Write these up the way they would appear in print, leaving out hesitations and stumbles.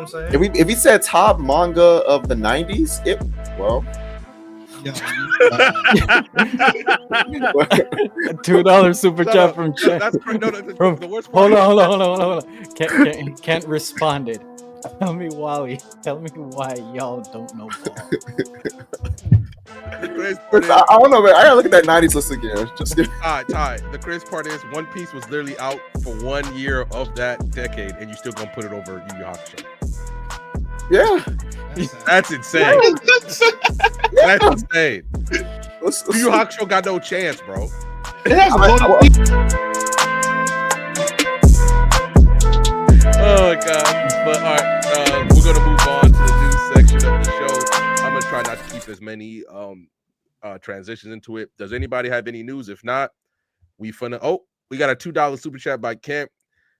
what I'm saying? If we said top manga of the 90s, $2 super chat from Chen. That's no, From, the worst part. hold on. Kent responded. Tell me, Wally. Tell me why y'all don't know ball. The crazy part is, I don't know, man. I gotta look at that 90s list again. Just Ty. The crazy part is, One Piece was literally out for 1 year of that decade, and you still gonna put it over Yu Yu Hakusho. yeah. That's insane. That's insane. Yu Yu Hakusho got no chance, bro. It has Oh god. But all right, we're gonna move on to the news section of the show. I'm gonna try not to keep as many transitions into it. Does anybody have any news? If not, we got a $2 super chat by Kent.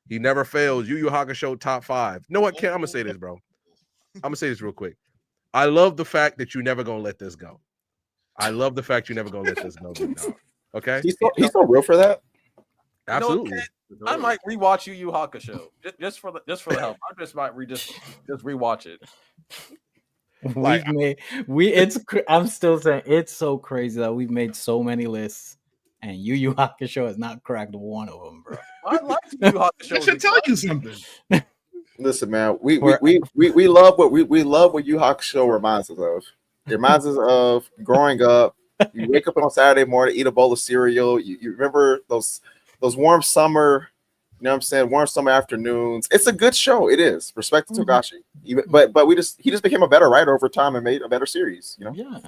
He never fails. Yu Yu Hakusho top 5. You know what, Kent? I'm gonna say this, bro. I'm gonna say this real quick. I love the fact that you're never gonna let this go. I love the fact you're never gonna let this go. Okay? He's so real for that. Absolutely. I might rewatch Yu Yu Hakusho just for the help. I just might just rewatch it. I'm still saying it's so crazy that we've made so many lists, and Yu Yu Hakusho has not cracked one of them, bro. I like Yu Yu Hakusho. I should tell you something. Listen, man, we love what Yu Hakusho reminds us of. It reminds us of growing up. You wake up on Saturday morning, eat a bowl of cereal. You remember those warm summer, you know what I'm saying, warm summer afternoons. It's a good show. It is. Respect to Togashi. But he just became a better writer over time and made a better series. You know. Yeah.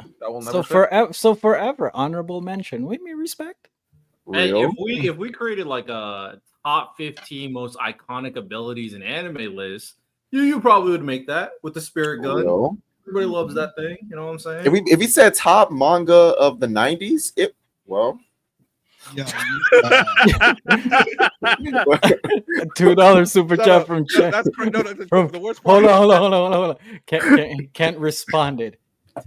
So forever honorable mention. With me, respect. Hey, if we created like a top 15 most iconic abilities in anime list, you probably would make that with the spirit gun. Real. Everybody loves that thing. You know what I'm saying? If we said top manga of the 90s, $2 super chat from Chen. The worst part. Hold on. Kent responded.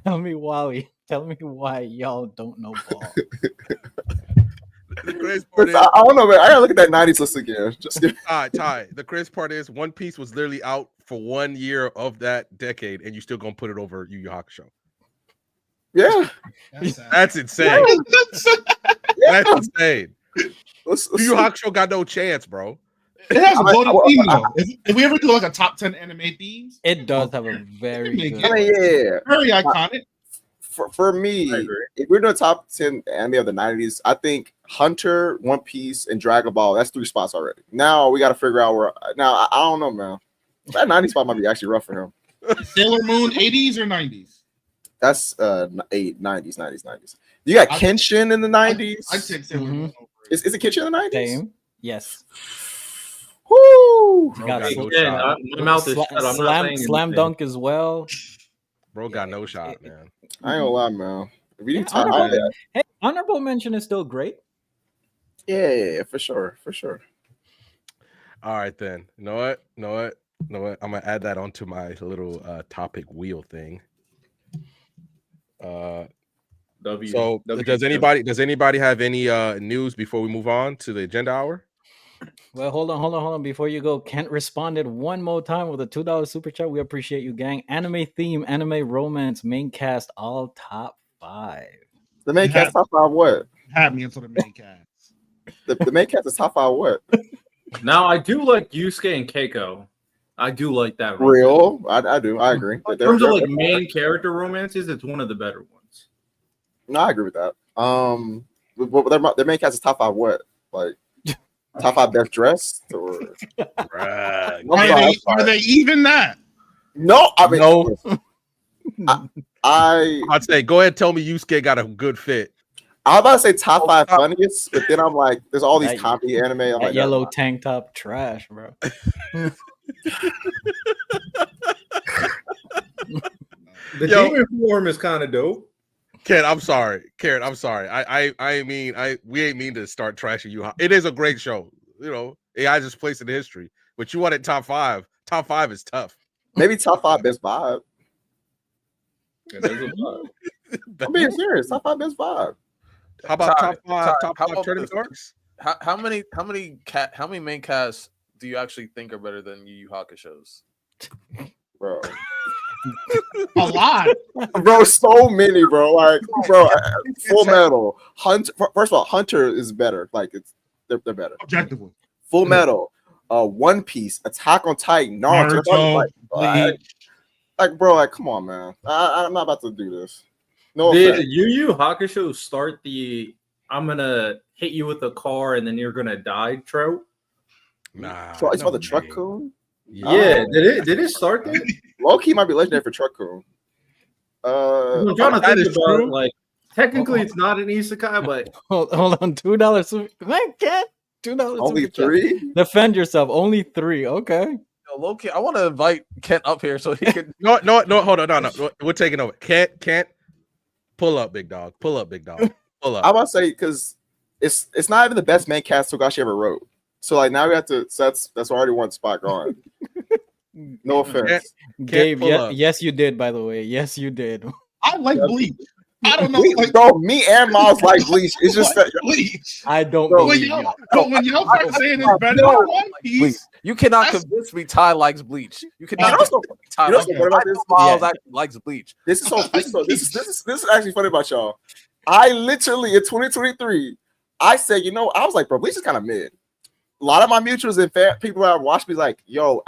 Tell me, Wally. Tell me why y'all don't know ball. The crazy part is, I don't know, man. I gotta look at that 90s list again. Ty. The crazy part is, One Piece was literally out for 1 year of that decade, and you still gonna put it over Yu Yu Hakusho. Yeah. That's insane. That's insane. Yu Yu Hakusho got no chance, bro. It has a golden theme, though. If we ever do like a top 10 anime themes, it does have a very good. Very iconic. For me, if we're doing top 10 anime of the 90s, I think Hunter, One Piece, and Dragon Ball, that's 3 spots already. Now we got to figure out where. Now, I don't know, man. That 90 spot might be actually rough for him. Sailor Moon, 80s or 90s? That's 90s. You got Kenshin in the 90s. I'd take Sailor Moon. Is it Kenshin in the 90s? Same. Yes. Woo! My mouth is shut. I'm not saying Slam Dunk as well. Bro got no shot, man. I ain't gonna lie, man. If you honorable mention is still great. Yeah, for sure. All right, then. You know what? I'm gonna add that onto my little topic wheel thing. Does anybody have any news before we move on to the agenda hour? Well, hold on. Before you go, Kent responded one more time with a $2 super chat. We appreciate you, gang. Anime theme, anime romance, main cast, all top 5. The main cast top 5 what? Have me until the main cast. The main cast is top 5 what? Now I do like Yusuke and Keiko. I do like that. Real, I do. I agree. In terms of like main character romances, it's one of the better ones. No, I agree with that. Their main cast is top 5 what? Like top 5 best dressed or are they even that? No, I mean no. I'd say go ahead and tell me Yusuke got a good fit. I was about to say top 5 funniest, but then I'm like, there's all these comedy anime. I'm like, yellow tank top trash, bro. The demon form is kind of dope. Karen, I'm sorry. We ain't mean to start trashing you. It is a great show. You know, AI just placed in history. But you want it top 5. Top 5 is tough. Maybe top 5 best vibe. I'm being serious. Top 5 best vibe. How about top 5 tournament arcs? How many main casts do you actually think are better than Yu Yu Hakusho's? A lot. Bro, so many, bro. Like, bro, Full Metal, Hunter. First of all, Hunter is better. Like, they're better. Objectively. Full Metal, One Piece, Attack on Titan, Naruto. Naruto, Like, bro, like, come on, man. I'm not about to do this. No Did offense. Yu Yu Hakusho start the "I'm gonna hit you with a car and then you're gonna die" trope? Nah. So it's no about the Truck way. Coon. Yeah, did it start there? Low key might be legendary for Truck Coon. I'm trying to that think is about true. like technically it's not an isekai, but Hold on, $2 super. Man, Kent, $2 only super chat. 3. Defend yourself. Only 3. Okay. Yo, low-key, I want to invite Kent up here so he can. No, hold on, no. We're taking over. Can't pull up, big dog. Pull up, big dog. Pull I'm up. about to say because it's not even the best main cast Togashi ever wrote. So like now we have to. So that's already one spot gone. No offense. Gabe, pull up. yes, you did, by the way. Yes, you did. I like Bleach. I don't know. Like, Bro, me and Miles like Bleach. It's just that Bleach. I don't Bro, believe When you. y'all start saying it's better than One Bleach. Piece, You cannot That's- convince me Ty likes Bleach. You You cannot know convince what's me Ty you know likes what's Bleach. funny about I know this? Miles Yeah. actually likes Bleach. This is actually funny about y'all. I literally in 2023, I said, I was like, bro, Bleach is kind of mid. A lot of my mutuals and people that watched me like, yo,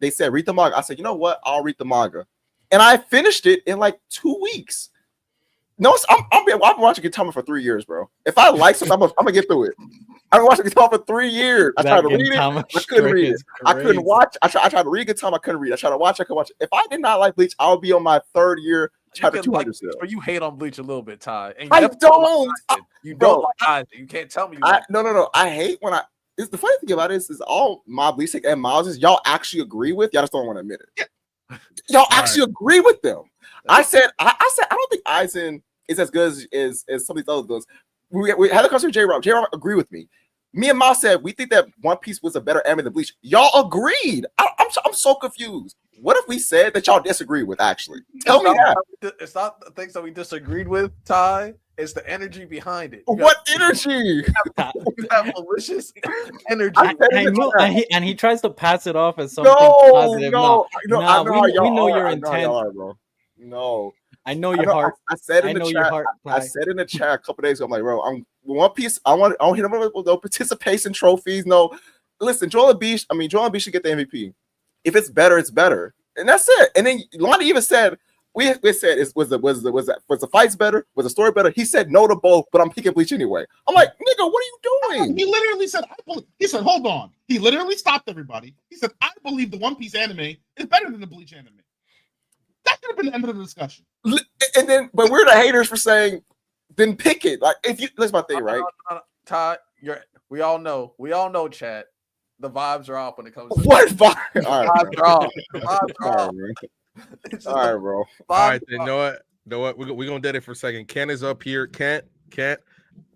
they said read the manga. I said, you know what? I'll read the manga, and I finished it in like 2 weeks. No, I've been watching Gintama for 3 years, bro. If I like something, I'm gonna get through it. I've been watching Gintama for 3 years. I tried to read it. I couldn't read it. I couldn't watch. I tried to read Gintama. I couldn't read. I tried to watch. I could watch. If I did not like Bleach, I would be on my 3rd year. Chapter You can like 200 still. Bleach, but you hate on Bleach a little bit, Ty. And you I definitely don't. like Aizen. You Bro, don't like Aizen. You can't tell me you like No. I hate when I. It's the funny thing about it is all my Bleach and Miles y'all actually agree with. Y'all just don't want to admit it. Y'all actually agree with them. I said I don't think Aizen is as good as some of these other goods. We had a conversation with J-Rob. J-Rob agreed with me. Me and Miles said we think that One Piece was a better anime than Bleach. Y'all agreed. I'm so confused. What if we said that y'all disagree with? Actually, tell me that. It's not the things that we disagreed with, Ty. It's the energy behind it. What energy? You have malicious energy. I know, and he tries to pass it off as something No, positive. no. we know how y'all know are. your I know how intent. y'all are, bro. No. I know your heart. I said I in the know chat. your heart. I Ty. said in the chat a couple days ago. I'm like, bro, I'm One Piece. I want to hit him with no participation trophies. No, listen, Joel Embiid should get the MVP. If it's better, it's better, and that's it. And then Lonnie even said, we said, was the fights better? Was the story better? He said no to both, but I'm picking Bleach anyway. I'm like, nigga, what are you doing? he literally said, he said, hold on. He literally stopped everybody. He said, I believe the One Piece anime is better than the Bleach anime. That could have been the end of the discussion. And then, but we're the haters for saying, then pick it. Like, if you, that's my thing, right? No. Ty, we all know, Chad. The vibes are off when it comes to What vibe? All right, vibes are off. The vibes are all off. right, bro. It's just All right, bro. All right, then, you know what? We're gonna do it for a second. Kent is up here. Kent.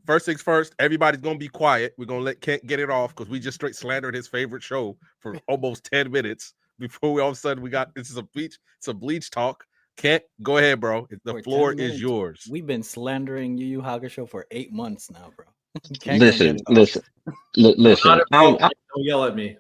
First things first, everybody's gonna be quiet. We're gonna let Kent get it off because we just straight slandered his favorite show for almost 10 minutes before we all of a sudden it's a bleach talk. Kent, go ahead, bro. The For floor 10 is minutes. yours. We've been slandering Yu Yu Hakusho for 8 months now, bro. Can't go get Listen. don't yell at me.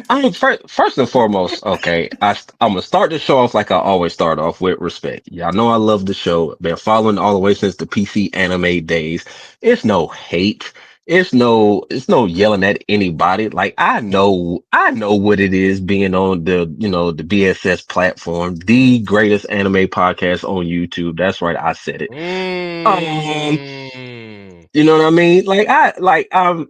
I'm first and foremost, okay. I'm gonna start the show off like I always start off with respect. Y'all know I love the show. Been following all the way since the PC anime days. It's no hate. It's no yelling at anybody. Like I know what it is being on the B.S.S platform, the greatest anime podcast on YouTube. That's right, I said it. You know what I mean?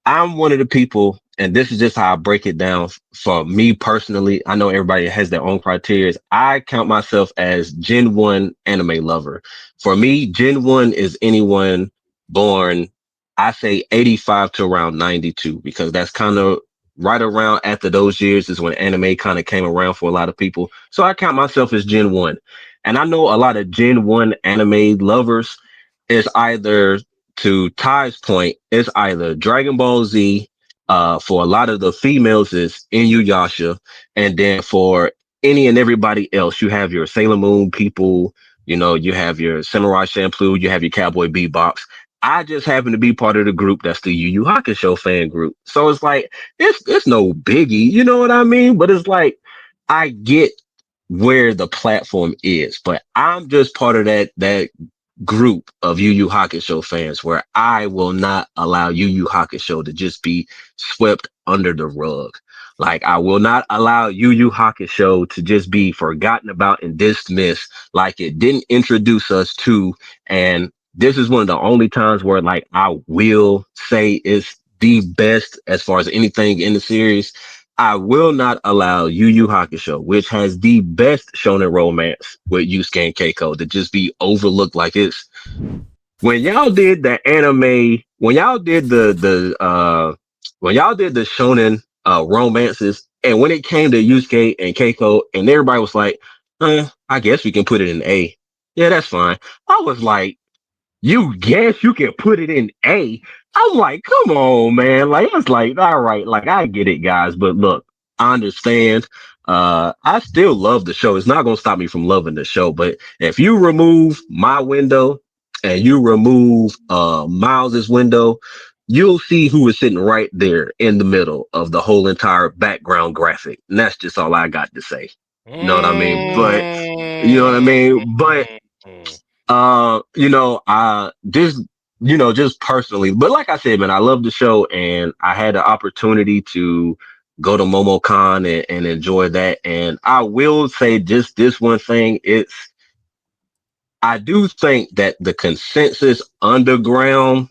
I'm one of the people, and this is just how I break it down for me personally. I know everybody has their own criteria. I count myself as Gen 1 anime lover. For me, Gen 1 is anyone born, I say 85 to around 92, because that's kind of right around after those years is when anime kind of came around for a lot of people. So I count myself as Gen 1. And I know a lot of Gen 1 anime lovers is either, to Ty's point, it's either Dragon Ball Z. For a lot of the females, it's Inuyasha, and then for any and everybody else, you have your Sailor Moon people. You have your Samurai Champloo, you have your Cowboy Bebops. I just happen to be part of the group that's the Yu Yu Hakusho fan group. So it's like it's no biggie, you know what I mean? But it's like I get where the platform is, but I'm just part of that group of Yu Yu Hakusho fans where I will not allow Yu Yu Hakusho to just be swept under the rug. Like I will not allow Yu Yu Hakusho to just be forgotten about and dismissed like it didn't introduce us to. And this is one of the only times where like I will say it's the best as far as anything in the series. I will not allow Yu Yu Hakusho, which has the best shonen romance with Yusuke and Keiko, to just be overlooked like it's when y'all did the anime, when y'all did the shonen romances, and when it came to Yusuke and Keiko, and everybody was like, I guess we can put it in A. Yeah, that's fine. I was like, you guess you can put it in A. I'm like, come on, man. Like, it's like, all right, like I get it, guys, but look, I understand. I still love the show. It's not gonna stop me from loving the show. But if you remove my window and you remove Miles's window, you'll see who is sitting right there in the middle of the whole entire background graphic. And that's just all I got to say. You know what I mean? But you know what I mean? But I just, just personally, but like I said, man, I love the show and I had the opportunity to go to MomoCon and enjoy that. And I will say just this one thing. I do think that the consensus underground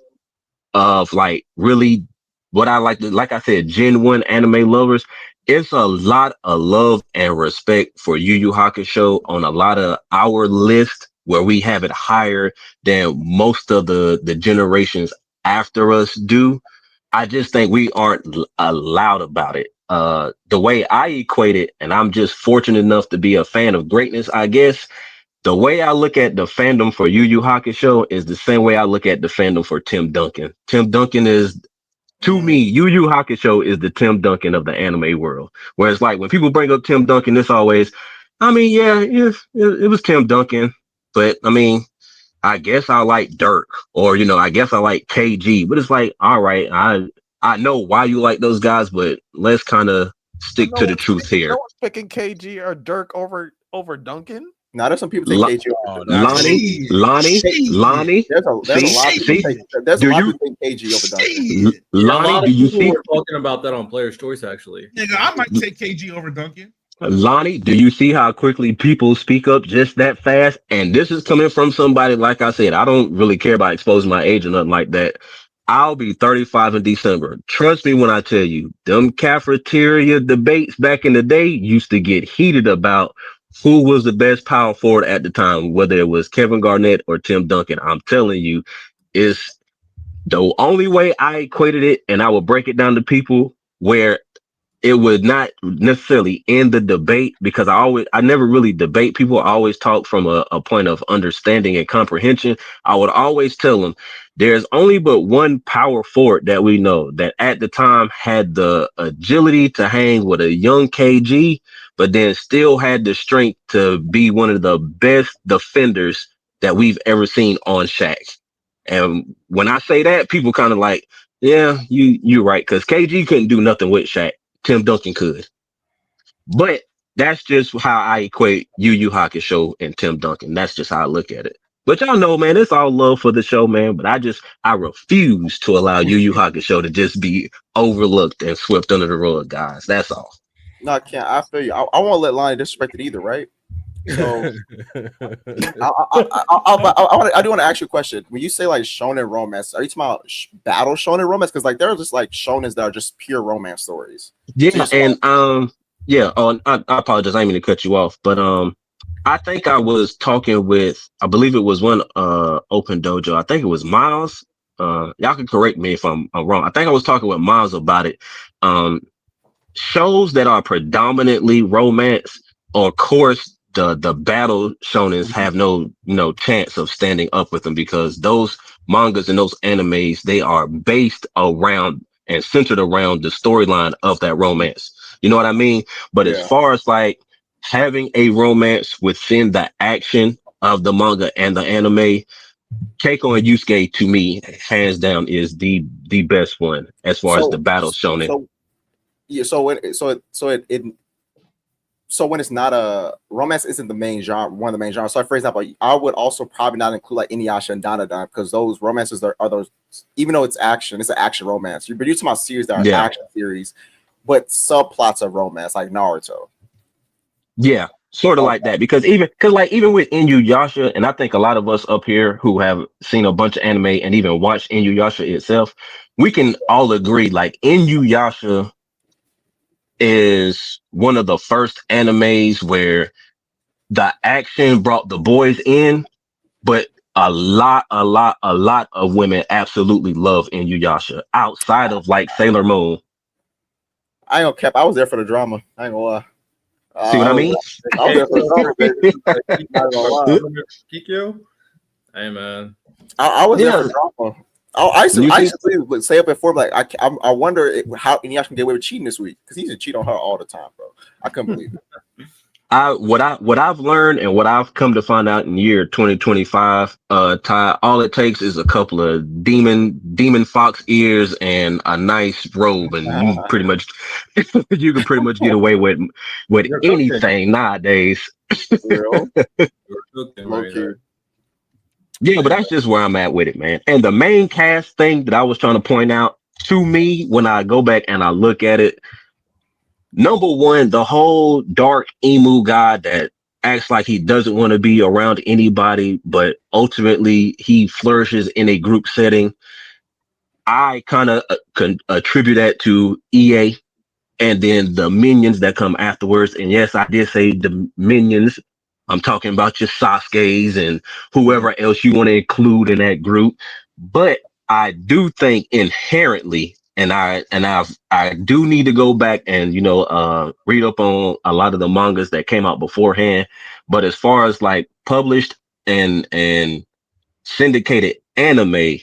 of like really what I like I said, Gen 1 anime lovers, it's a lot of love and respect for Yu Yu Hakusho on a lot of our list where we have it higher than most of the generations after us do. I just think we aren't allowed about it. The way I equate it, and I'm just fortunate enough to be a fan of greatness, I guess. The way I look at the fandom for Yu Yu Hakusho is the same way I look at the fandom for Tim Duncan. Tim Duncan is, to me, Yu Yu Hakusho is the Tim Duncan of the anime world. Whereas, like, when people bring up Tim Duncan, it's always, I mean, yeah, it was Tim Duncan, but I mean, I guess I like Dirk, or I guess I like KG. But it's like, all right, I know why you like those guys, but let's kind of stick to the truth No here. one's picking KG or Dirk over Duncan. Now there's some people take KG over Lonnie, There's a lot of people there's a lot of people take KG over Duncan. Yeah, a lot Lonnie, of do you people see? were talking about that on Player's Choice, actually. Nigga, I might take KG over Duncan. Lonnie, do you see how quickly people speak up just that fast? And this is coming from somebody, like I said, I don't really care about exposing my age or nothing like that. I'll be 35 in December. Trust me when I tell you, them cafeteria debates back in the day used to get heated about who was the best power forward at the time, whether it was Kevin Garnett or Tim Duncan. I'm telling you, it's the only way I equated it, and I will break it down to people where it would not necessarily end the debate, because I never really debate people. I always talk from a point of understanding and comprehension. I would always tell them there's only but one power forward that we know that at the time had the agility to hang with a young KG, but then still had the strength to be one of the best defenders that we've ever seen on Shaq. And when I say that, people kind of like, yeah, you're right, because KG couldn't do nothing with Shaq. Tim Duncan could. But that's just how I equate Yu Yu Hakusho and Tim Duncan. That's just how I look at it. But y'all know, man, it's all love for the show, man. But I refuse to allow Yu Yu Hakusho to just be overlooked and swept under the rug, guys. That's all. No, I can't. I feel you. I won't let Lonnie disrespect it either, right? So I do want to ask you a question. When you say like shonen romance, are you talking about battle shonen romance? Because like there are just like shonens that are just pure romance stories. Yeah, and yeah. Oh, I apologize. I didn't mean to cut you off, but I think I was talking with, I believe it was one open dojo. I think it was Miles. Y'all can correct me if I'm wrong. I think I was talking with Miles about it. Um, Shows that are predominantly romance, of course, the battle shonens have no chance of standing up with them, because those mangas and those animes, they are based around and centered around the storyline of that romance. You know what I mean? But as far as like having a romance within the action of the manga and the anime, Keiko and Yusuke, to me, hands down, is the best one as far as the battle shonen. Yeah, so it so when it's not a romance, isn't the main genre, one of the main genres. So, for example, I would also probably not include like Inuyasha and Dandadan because those romances are those, even though it's action, it's an action romance. But you're talking about series that are Yeah. action series, but subplots of romance, like Naruto. Yeah, sort of like that. Because even with Inuyasha, and I think a lot of us up here who have seen a bunch of anime and even watched Inuyasha itself, we can all agree like Inuyasha is one of the first animes where the action brought the boys in, but a lot of women absolutely love Inuyasha outside of like Sailor Moon. I ain't gonna cap. I was there for the drama. I ain't gonna lie. See what I mean? I was there for the drama, baby. Not gonna lie. Kikyo? Hey man. I was there Yeah. for the drama. I used You see- to say up before, like I wonder how Inuyasha can get away with cheating this week because he used to cheat on her all the time, bro. I couldn't believe it. What I've learned and what I've come to find out in year 2025, Ty, all it takes is a couple of demon fox ears and a nice robe, and you pretty much you can pretty much get away with You're cooking. anything nowadays. Real You're cooking low right key. there. Yeah, but that's just where I'm at with it, man. And the main cast thing that I was trying to point out to me when I go back and I look at it. Number one, the whole dark emu guy that acts like he doesn't want to be around anybody, but ultimately he flourishes in a group setting. I kind of attribute that to EA and then the minions that come afterwards. And yes, I did say the minions. I'm talking about your Sasuke's and whoever else you want to include in that group. But I do think inherently, I do need to go back and read up on a lot of the mangas that came out beforehand. But as far as like published and syndicated anime,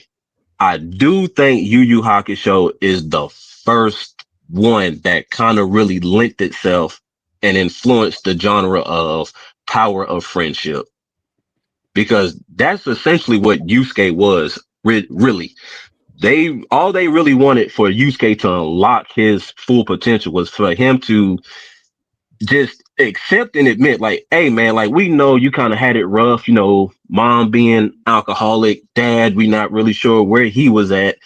I do think Yu Yu Hakusho is the first one that kind of really linked itself and influenced the genre of power of friendship. Because that's essentially what Yusuke was, really. They really wanted for Yusuke to unlock his full potential was for him to just accept and admit, like, hey man, like we know you kind of had it rough, mom being alcoholic, dad, we not really sure where he was at.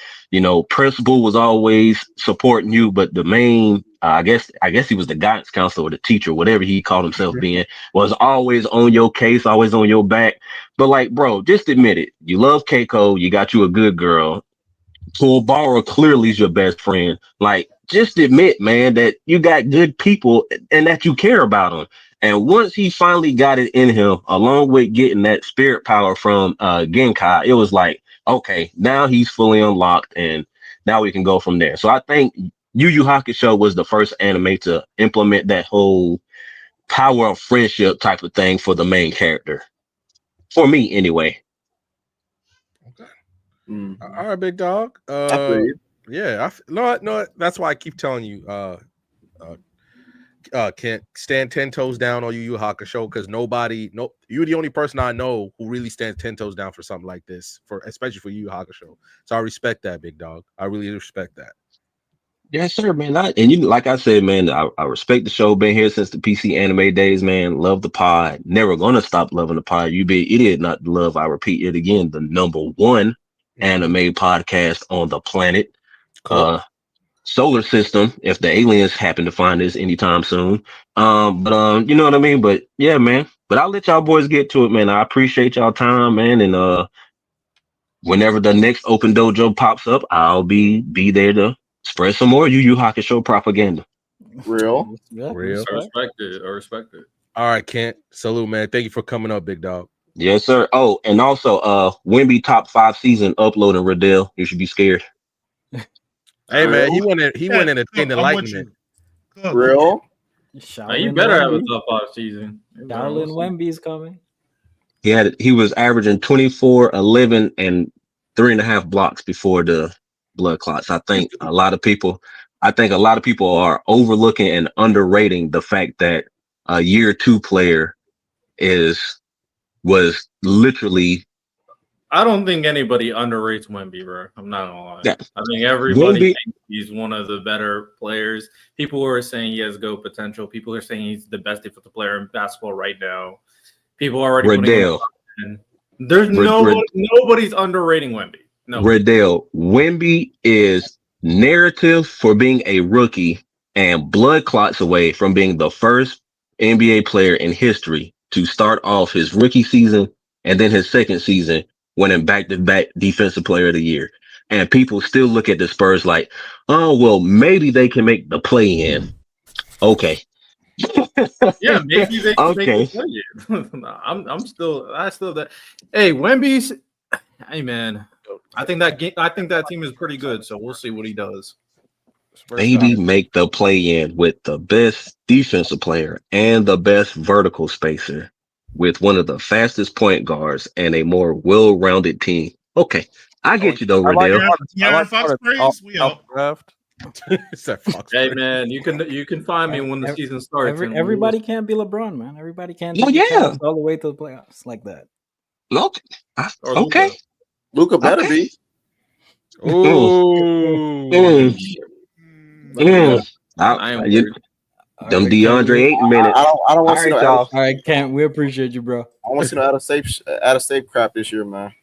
Principal was always supporting you, but the main I guess he was the guidance counselor or the teacher, whatever he called himself being, was always on your case, always on your back. But like, bro, just admit it. You love Keiko, you got you a good girl. Kuwabara clearly is your best friend. Like, just admit, man, that you got good people and that you care about them. And once he finally got it in him, along with getting that spirit power from Genkai, it was like, okay, now he's fully unlocked, and now we can go from there. So I think Yu Yu Hakusho was the first anime to implement that whole power of friendship type of thing for the main character. For me, anyway. All right, big dog. I feel you. Yeah, no, that's why I keep telling you, can't stand 10 toes down on Yu Yu Hakusho because you're the only person I know who really stands 10 toes down for something like this, especially for Yu Yu Hakusho. So I respect that, big dog. I really respect that. Yes, sir, man. Like I said, man, I respect the show. Been here since the PC anime days, man. Love the pod. Never gonna stop loving the pod. You be an idiot not to love. I repeat it again. The number one anime podcast on the planet. Cool. Solar system, if the aliens happen to find this anytime soon. But you know what I mean? But yeah, man. But I'll let y'all boys get to it, man. I appreciate y'all time, man. And whenever the next open dojo pops up, I'll be there to spread some more Yu Yu Hakusho propaganda. Real. Yeah, Real. I respect it. I respect it. All right, Kent. Salute, man. Thank you for coming up, big dog. Yes, sir. Oh, and also Wimby top 5 season uploading Riddell. You should be scared. Hey man, he went Yeah, in attained I'm with enlightenment. you. Good. Real. Now, you better have a top 5 season. Shaolin Wemby's coming. He was averaging 24, 11, and 3.5 blocks before the blood clots. I think a lot of people are overlooking and underrating the fact that a year 2 player was literally I don't think anybody underrates Wemby, bro. I'm not gonna lie. Yeah. I think everybody Wemby- thinks he's one of the better players. People are saying he has GOAT potential. People are saying he's the best defensive player in basketball right now. People are already putting him in. There's nobody's underrating Wemby. No. Riddell, Wemby is narrative for being a rookie and blood clots away from being the first NBA player in history to start off his rookie season and then his second season winning back-to-back Defensive Player of the Year. And people still look at the Spurs like, oh, well, maybe they can make the play-in. Okay. Yeah, maybe they can Okay. make the play-in. I still that. Hey, Wemby's. Hey, man. I think that team is pretty good. So we'll see what he does. Maybe make the play-in with the best defensive player and the best vertical spacer with one of the fastest point guards and a more well-rounded team. Okay. I get you though, Riddell. Yeah, Fox praise. We out. Draft. Hey man, you can find me when the season starts. Everybody can't be LeBron, man. Everybody can't Oh, take yeah. a chance all the way to the playoffs like that. Okay. Luka better be. Ooh. I am worried. Them DeAndre Ayton minutes. I don't want to see no All right, Kent, we appreciate you, bro. I want to see no out of safe crap this year, man.